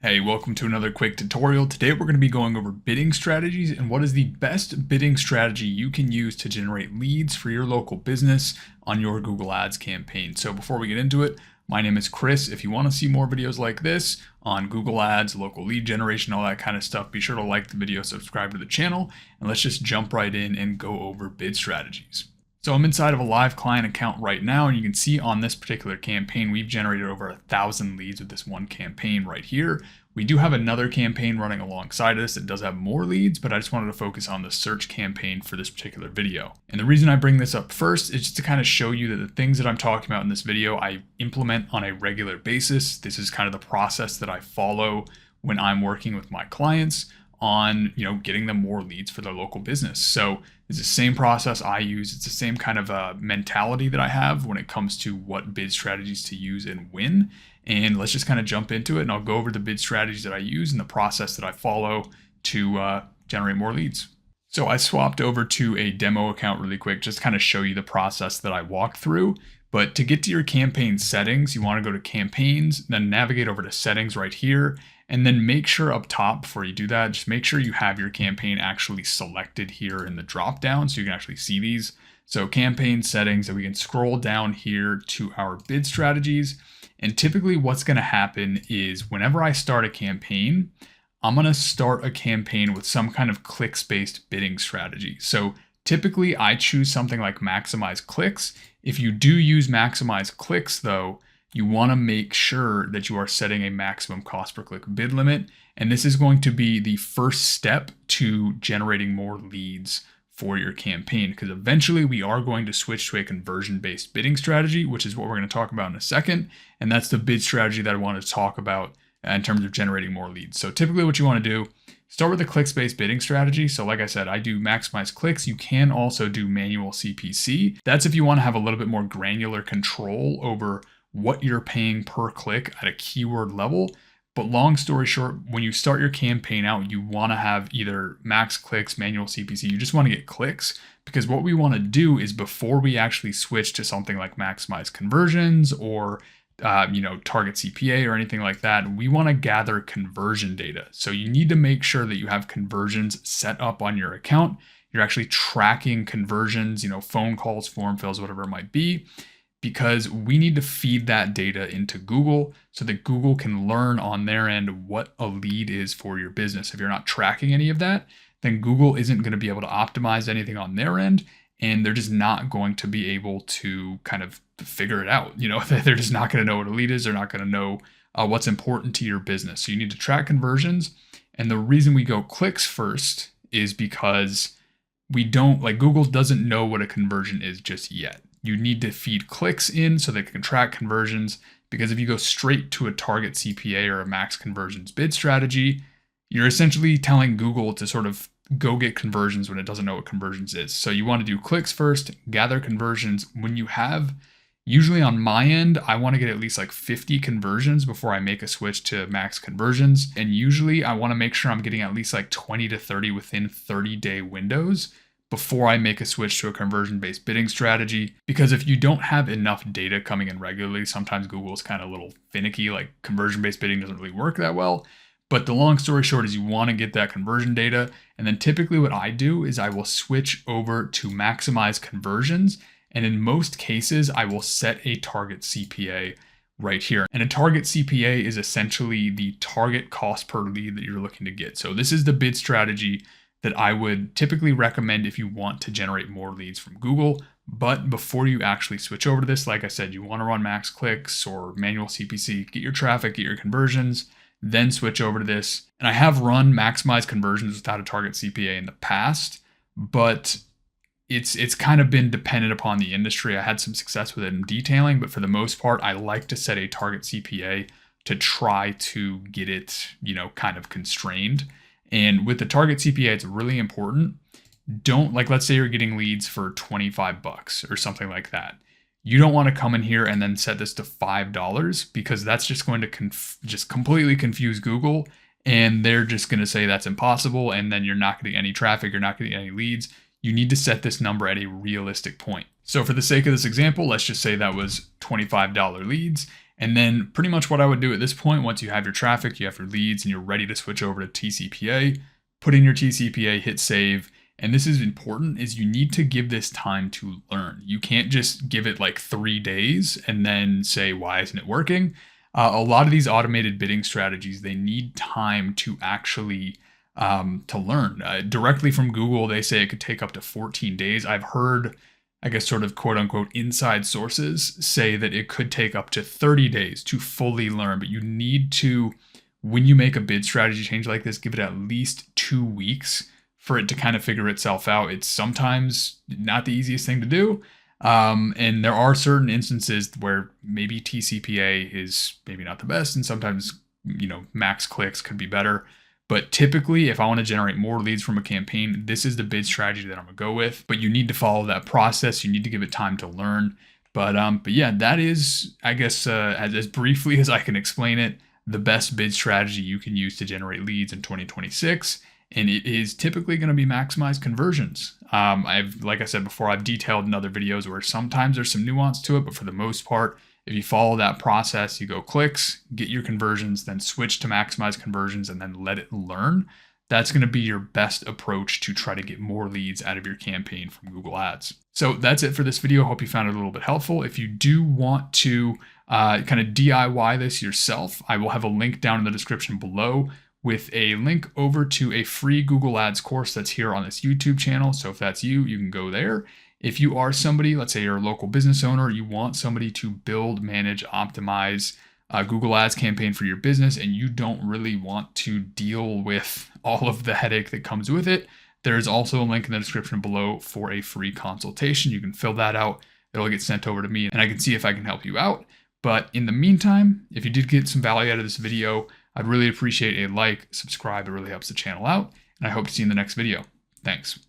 Hey, welcome to another quick tutorial. Today we're going to be going over bidding strategies and what is the best bidding strategy you can use to generate leads for your local business on your Google Ads campaign. So before we get into it, my name is Chris. If you want to see more videos like this on Google Ads, local lead generation, all that kind of stuff, be sure to like the video, subscribe to the channel, and let's just jump right in and go over bid strategies. So I'm inside of a live client account right now, and you can see on this particular campaign, we've generated over 1,000 leads with this one campaign right here. We do have another campaign running alongside of this that does have more leads, but I just wanted to focus on the search campaign for this particular video. And the reason I bring this up first is just to kind of show you that the things that I'm talking about in this video, I implement on a regular basis. This is kind of the process that I follow when I'm working with my clients on, getting them more leads for their local business. So it's the same process I use. It's the same kind of mentality that I have when it comes to what bid strategies to use and when. And let's just kind of jump into it, and I'll go over the bid strategies that I use and the process that I follow to generate more leads. So I swapped over to a demo account really quick, just to kind of show you the process that I walked through. But to get to your campaign settings, you want to go to campaigns, then navigate over to settings right here, and then make sure up top before you do that, just make sure you have your campaign actually selected here in the drop down so you can actually see these. So campaign settings, and we can scroll down here to our bid strategies. And typically what's going to happen is whenever I start a campaign, I'm going to start a campaign with some kind of clicks-based bidding strategy. So typically I choose something like maximize clicks. If you do use maximize clicks though, you want to make sure that you are setting a maximum cost per click bid limit. And this is going to be the first step to generating more leads for your campaign, because eventually we are going to switch to a conversion-based bidding strategy, which is what we're going to talk about in a second. And that's the bid strategy that I want to talk about in terms of generating more leads. So typically what you want to do, start with a clicks-based bidding strategy. So like I said, I do maximize clicks. You can also do manual CPC. That's if you want to have a little bit more granular control over what you're paying per click at a keyword level. But long story short, when you start your campaign out, you want to have either max clicks, manual CPC. You just want to get clicks, because what we want to do is before we actually switch to something like maximize conversions or target CPA or anything like that, we want to gather conversion data. So you need to make sure that you have conversions set up on your account. You're actually tracking conversions, phone calls, form fills, whatever it might be, because we need to feed that data into Google so that Google can learn on their end what a lead is for your business. If you're not tracking any of that, then Google isn't going to be able to optimize anything on their end, and they're just not going to be able to kind of figure it out. They're just not going to know what a lead is. They're not going to know what's important to your business. So you need to track conversions. And the reason we go clicks first is because Google doesn't know what a conversion is just yet. You need to feed clicks in so they can track conversions, because if you go straight to a target CPA or a max conversions bid strategy, you're essentially telling Google to sort of go get conversions when it doesn't know what conversions is. So you want to do clicks first, gather conversions. When you have, usually on my end, I want to get at least like 50 conversions before I make a switch to max conversions. And usually I want to make sure I'm getting at least like 20 to 30 within 30-day windows before I make a switch to a conversion-based bidding strategy. Because if you don't have enough data coming in regularly, sometimes Google's kind of a little finicky, like conversion-based bidding doesn't really work that well. But the long story short is you want to get that conversion data. And then typically what I do is I will switch over to maximize conversions. And in most cases, I will set a target CPA right here. And a target CPA is essentially the target cost per lead that you're looking to get. So this is the bid strategy that I would typically recommend if you want to generate more leads from Google. But before you actually switch over to this, like I said, you want to run max clicks or manual CPC, get your traffic, get your conversions, then switch over to this. And I have run maximize conversions without a target CPA in the past, but it's kind of been dependent upon the industry. I had some success with it in detailing, but for the most part, I like to set a target CPA to try to get it, kind of constrained. And with the target CPA, it's really important. Let's say you're getting leads for $25 or something like that. You don't want to come in here and then set this to $5, because that's just going to just completely confuse Google, and they're just going to say that's impossible. And then you're not getting any traffic. You're not getting any leads. You need to set this number at a realistic point. So for the sake of this example, let's just say that was $25 leads. And then pretty much what I would do at this point, once you have your traffic, you have your leads, and you're ready to switch over to TCPA, put in your TCPA, hit save. And this is important, is you need to give this time to learn. You can't just give it like 3 days and then say, why isn't it working? A lot of these automated bidding strategies, they need time to actually to learn. Directly from Google, they say it could take up to 14 days. I've heard, I guess, sort of quote unquote inside sources say that it could take up to 30 days to fully learn, but you need to, when you make a bid strategy change like this, give it at least 2 weeks for it to kind of figure itself out. It's sometimes not the easiest thing to do. And there are certain instances where maybe TCPA is maybe not the best, and sometimes, max clicks could be better. But typically, if I want to generate more leads from a campaign, this is the bid strategy that I'm gonna go with. But you need to follow that process. You need to give it time to learn. But yeah, that is, I guess, as briefly as I can explain it, the best bid strategy you can use to generate leads in 2026. And it is typically going to be maximize conversions. Like I said before, I've detailed in other videos where sometimes there's some nuance to it, but for the most part, if you follow that process, you go clicks, get your conversions, then switch to maximize conversions, and then let it learn. That's going to be your best approach to try to get more leads out of your campaign from Google Ads. So that's it for this video. Hope you found it a little bit helpful. If you do want to kind of DIY this yourself, I will have a link down in the description below with a link over to a free Google Ads course that's here on this YouTube channel. So if that's you, you can go there. If you are somebody, let's say you're a local business owner, you want somebody to build, manage, optimize a Google Ads campaign for your business, and you don't really want to deal with all of the headache that comes with it, there's also a link in the description below for a free consultation. You can fill that out. It'll get sent over to me, and I can see if I can help you out. But in the meantime, if you did get some value out of this video, I'd really appreciate a like, subscribe. It really helps the channel out. And I hope to see you in the next video. Thanks.